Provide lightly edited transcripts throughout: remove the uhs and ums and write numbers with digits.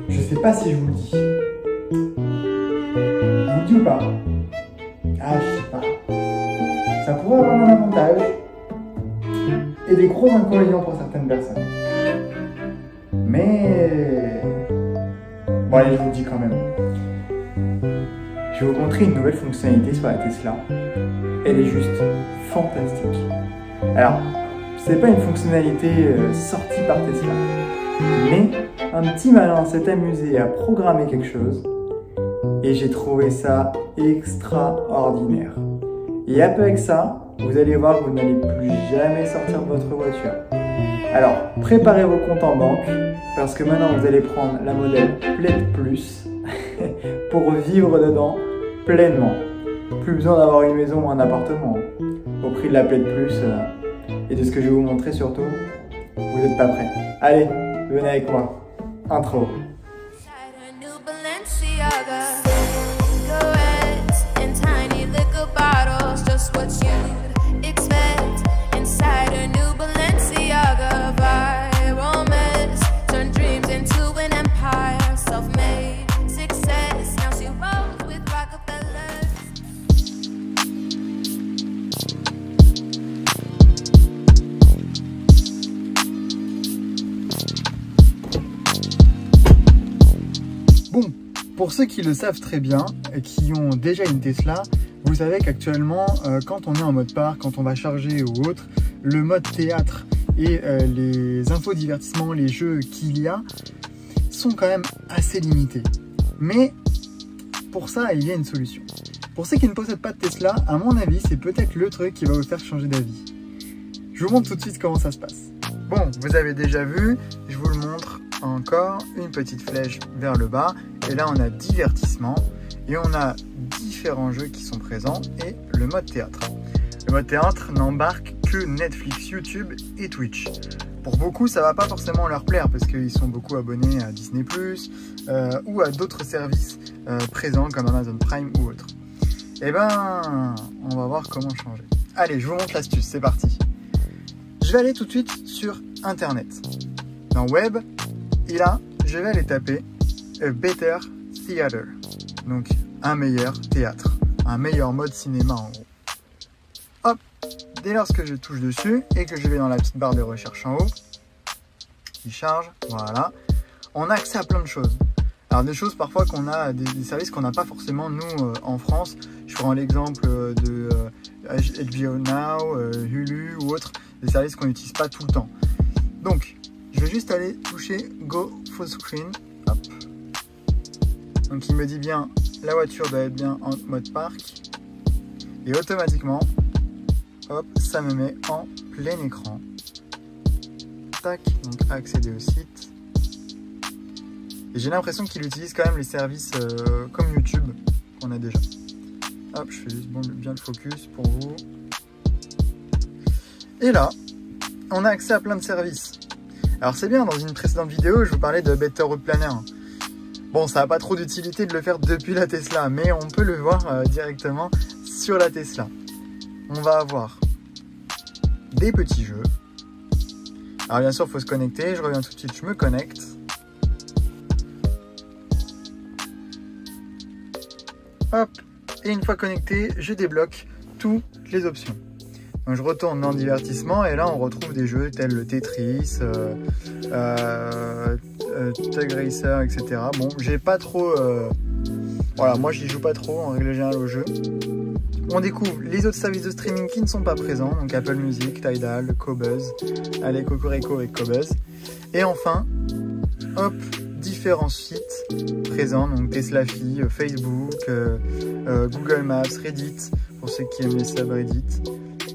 Je sais pas si je vous le dis. Je vous le dis ou pas? Ah, je sais pas. Ça pourrait avoir un avantage et des gros inconvénients pour certaines personnes. Mais... bon allez, je vous le dis quand même. Je vais vous montrer une nouvelle fonctionnalité sur la Tesla. Elle est juste fantastique. Alors, c'est pas une fonctionnalité sortie par Tesla, mais un petit malin s'est amusé à programmer quelque chose et j'ai trouvé ça extraordinaire. Et avec ça, vous allez voir que vous n'allez plus jamais sortir de votre voiture. Alors, préparez vos comptes en banque parce que maintenant vous allez prendre la modèle Plaid Plus pour vivre dedans pleinement. Plus besoin d'avoir une maison ou un appartement. Au prix de la Plaid Plus et de ce que je vais vous montrer surtout, vous n'êtes pas prêts. Allez, venez avec moi. Intro. Bon, pour ceux qui le savent très bien et qui ont déjà une Tesla, vous savez qu'actuellement, quand on est en mode parc, quand on va charger ou autre, le mode théâtre et les infodivertissements, les jeux qu'il y a, sont quand même assez limités. Mais pour ça, il y a une solution. Pour ceux qui ne possèdent pas de Tesla, à mon avis, c'est peut-être le truc qui va vous faire changer d'avis. Je vous montre tout de suite comment ça se passe. Bon, vous avez déjà vu, je vous le montre encore, une petite flèche vers le bas, et là on a divertissement, et on a différents jeux qui sont présents, et le mode théâtre. Le mode théâtre n'embarque que Netflix, YouTube et Twitch. Pour beaucoup, ça va pas forcément leur plaire, parce qu'ils sont beaucoup abonnés à Disney+, ou à d'autres services présents comme Amazon Prime ou autres. Et ben, on va voir comment changer. Allez, je vous montre l'astuce, c'est parti. Je vais aller tout de suite sur Internet. Dans Web, et là, je vais aller taper A Better Theater. Donc, un meilleur théâtre. Un meilleur mode cinéma en gros. Hop, dès lors que je touche dessus et que je vais dans la petite barre de recherche en haut, il charge, voilà. On a accès à plein de choses. Alors des choses parfois qu'on a, des services qu'on n'a pas forcément nous en France. Je prends l'exemple de HBO Now, Hulu ou autres, des services qu'on n'utilise pas tout le temps. Donc, je vais juste aller toucher Go Full Screen. Hop. Donc il me dit bien, la voiture doit être bien en mode parc. Et automatiquement, hop, ça me met en plein écran. Tac, donc accéder au site. Et j'ai l'impression qu'il utilise quand même les services comme YouTube qu'on a déjà. Hop, je fais juste bien le focus pour vous. Et là, on a accès à plein de services. Alors c'est bien, dans une précédente vidéo, je vous parlais de Better Route Planner. Bon, ça n'a pas trop d'utilité de le faire depuis la Tesla, mais on peut le voir directement sur la Tesla. On va avoir des petits jeux. Alors bien sûr, il faut se connecter. Je reviens tout de suite, je me connecte. Hop, et une fois connecté, je débloque toutes les options. Donc je retourne dans divertissement et là on retrouve des jeux tels le Tetris, Tug Racer, etc. Bon, j'ai pas trop... voilà, moi j'y joue pas trop en règle générale au jeu. On découvre les autres services de streaming qui ne sont pas présents, donc Apple Music, Tidal, Qobuz, allez Cocorico avec Qobuz. Et enfin, hop, différents sites présents, donc Teslafi, Facebook, Google Maps, Reddit, pour ceux qui aiment les subreddits.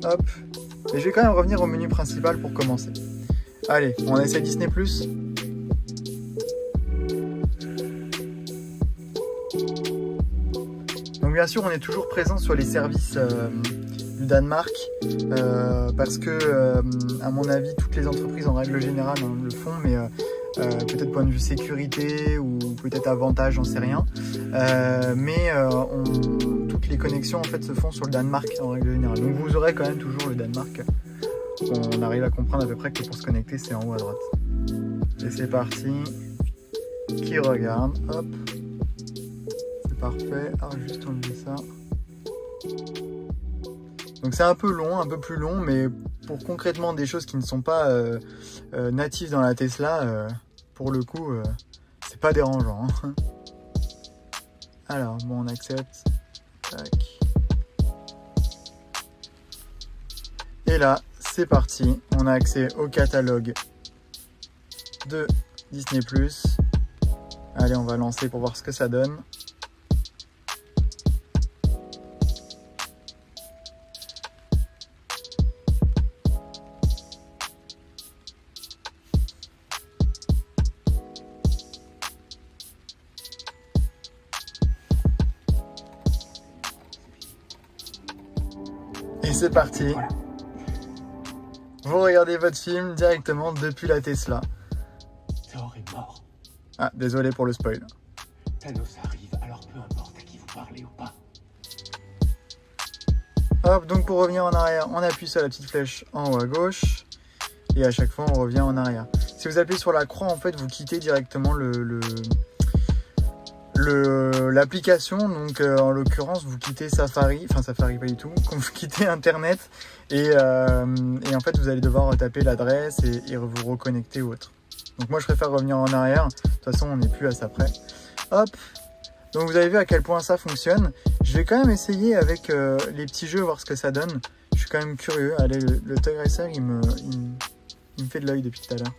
Hop, et je vais quand même revenir au menu principal pour commencer. Allez, on essaie Disney+. Donc bien sûr, on est toujours présent sur les services du Danemark, parce que, à mon avis, toutes les entreprises en règle générale le font, mais peut-être point de vue sécurité ou peut-être avantage, j'en sais rien. Toutes les connexions en fait se font sur le Danemark en règle générale. Donc vous aurez quand même toujours le Danemark on arrive à comprendre à peu près que pour se connecter, c'est en haut à droite. Et c'est parti. Qui regarde, hop. C'est parfait. Ah, juste enlever ça. Donc c'est un peu long, un peu plus long, mais pour concrètement des choses qui ne sont pas natives dans la Tesla, pour le coup, c'est pas dérangeant. Hein. Alors, bon, on accepte. Tac. Et là, c'est parti. On a accès au catalogue de Disney+. Allez, on va lancer pour voir ce que ça donne. Et c'est parti. Vous regardez votre film directement depuis la Tesla. Thor est mort. Ah, désolé pour le spoil. Thanos arrive, alors peu importe à qui vous parlez ou pas. Hop, donc pour revenir en arrière, on appuie sur la petite flèche en haut à gauche. Et à chaque fois, on revient en arrière. Si vous appuyez sur la croix, en fait, vous quittez directement l'application. Donc en l'occurrence, vous quittez Safari. Enfin, Safari pas du tout. Quand vous quittez Internet. Et en fait, vous allez devoir taper l'adresse et vous reconnecter ou autre. Donc moi, je préfère revenir en arrière. De toute façon, on n'est plus à ça près. Hop. Donc vous avez vu à quel point ça fonctionne. Je vais quand même essayer avec les petits jeux, voir ce que ça donne. Je suis quand même curieux. Allez, le Tug Racer, il me fait de l'œil depuis tout à l'heure.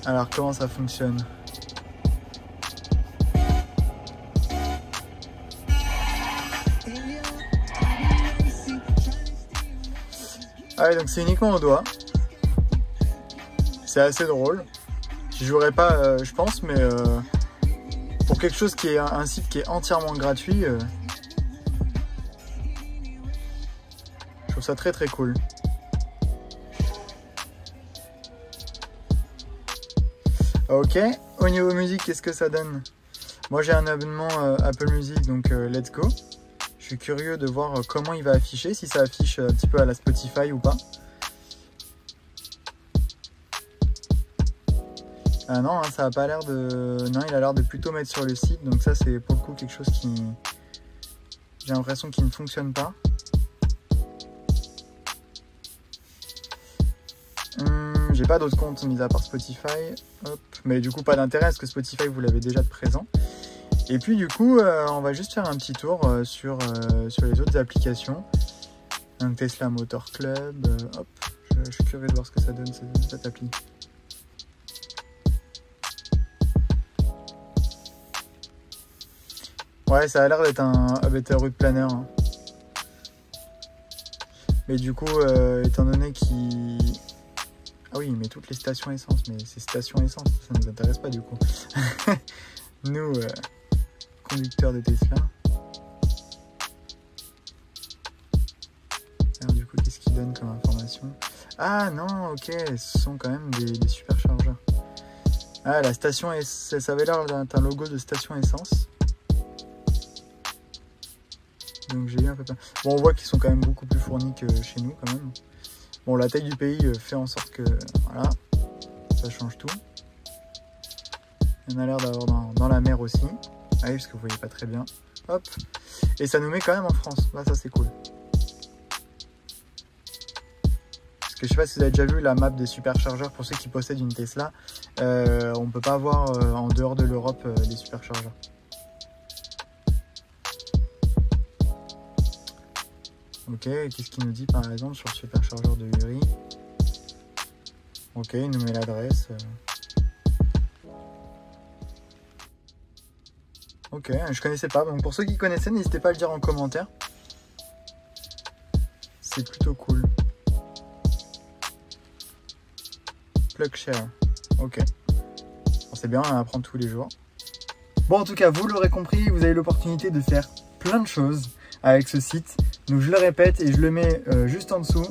Alors comment ça fonctionne? Ah ouais, donc c'est uniquement au doigt. C'est assez drôle. Je jouerai pas, je pense, mais pour quelque chose qui est un site qui est entièrement gratuit, je trouve ça très très cool. Ok, au niveau musique, qu'est-ce que ça donne? Moi j'ai un abonnement Apple Music, donc let's go. Je suis curieux de voir comment il va afficher, si ça affiche un petit peu à la Spotify ou pas. Ah non, hein, ça a pas l'air de... Non, il a l'air de plutôt mettre sur le site, donc ça c'est pour le coup quelque chose qui... J'ai l'impression qu'il ne fonctionne pas. J'ai pas d'autres comptes mis à part Spotify. Hop. Mais du coup pas d'intérêt parce que Spotify vous l'avez déjà de présent. Et puis du coup on va juste faire un petit tour sur les autres applications. Un Tesla Motor Club. Hop. Je suis curieux de voir ce que ça donne cette appli. Ouais, ça a l'air d'être un route planner. Hein. Mais du coup, étant donné qu'il... Ah oui, mais toutes les stations essence, mais ces stations essence, ça ne nous intéresse pas du coup. Nous, conducteurs de Tesla. Alors du coup, qu'est-ce qu'il donne comme information? Ah non, ok, ce sont quand même des superchargeurs. Ah, la station, ça avait l'air d'être un logo de station essence. Donc j'ai eu un peu peur. Bon, on voit qu'ils sont quand même beaucoup plus fournis que chez nous quand même. Bon, la taille du pays fait en sorte que, voilà, ça change tout. Il y en a l'air d'avoir dans la mer aussi. Ah oui, parce que vous voyez pas très bien. Hop. Et ça nous met quand même en France. Là, ça c'est cool. Parce que je sais pas si vous avez déjà vu la map des superchargeurs pour ceux qui possèdent une Tesla. On peut pas avoir en dehors de l'Europe les superchargeurs. Ok, qu'est-ce qu'il nous dit par exemple sur le superchargeur de Uri? Ok, il nous met l'adresse. Ok, je connaissais pas. Donc pour ceux qui connaissaient, n'hésitez pas à le dire en commentaire. C'est plutôt cool. PlugShare. Ok. Bon, c'est bien, on apprend tous les jours. Bon, en tout cas, vous l'aurez compris, vous avez l'opportunité de faire plein de choses avec ce site. Donc je le répète et je le mets juste en dessous.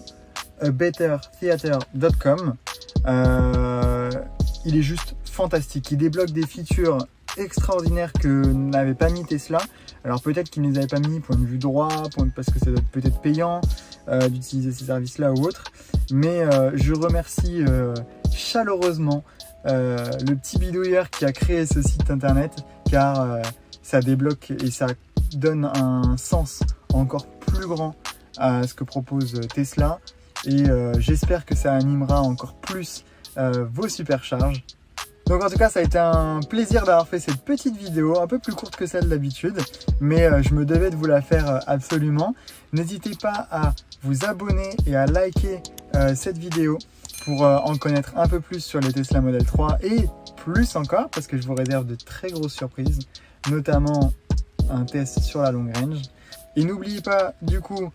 abettertheater.com. Il est juste fantastique. Il débloque des features extraordinaires que n'avait pas mis Tesla. Alors peut-être qu'ils ne les avaient pas mis point de vue droit, parce que ça doit être peut-être payant d'utiliser ces services-là ou autres. Mais je remercie chaleureusement le petit bidouilleur qui a créé ce site internet, car ça débloque et ça donne un sens encore plus grand à ce que propose Tesla. Et j'espère que ça animera encore plus vos supercharges. Donc en tout cas, ça a été un plaisir d'avoir fait cette petite vidéo, un peu plus courte que celle d'habitude, mais je me devais de vous la faire absolument. N'hésitez pas à vous abonner et à liker cette vidéo pour en connaître un peu plus sur les Tesla Model 3 et plus encore, parce que je vous réserve de très grosses surprises, notamment un test sur la long range. Et n'oubliez pas, du coup,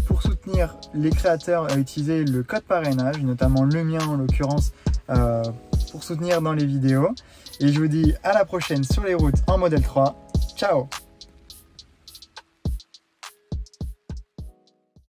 pour soutenir les créateurs, à utiliser le code parrainage, notamment le mien en l'occurrence, pour soutenir dans les vidéos. Et je vous dis à la prochaine sur les routes en Model 3. Ciao!